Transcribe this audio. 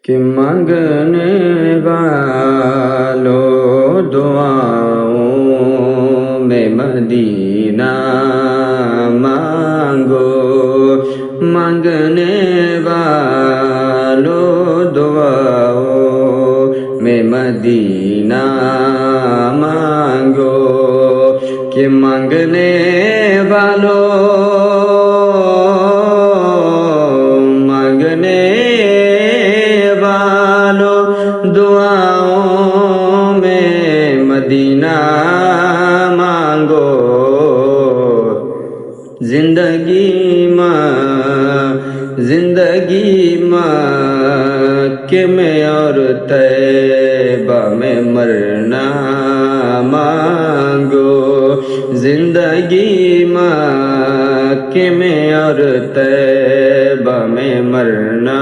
کہ مانگنے والوں دعاؤں میں مدینہ مانگو، مانگنے والوں دعاؤں میں مدینہ مانگو، کہ مانگنے دعاؤں میں مدینہ مانگو، زندگی مکے میں اور طیبہ میں مرنا مانگو، زندگی مکے میں اور طیبہ میں مرنا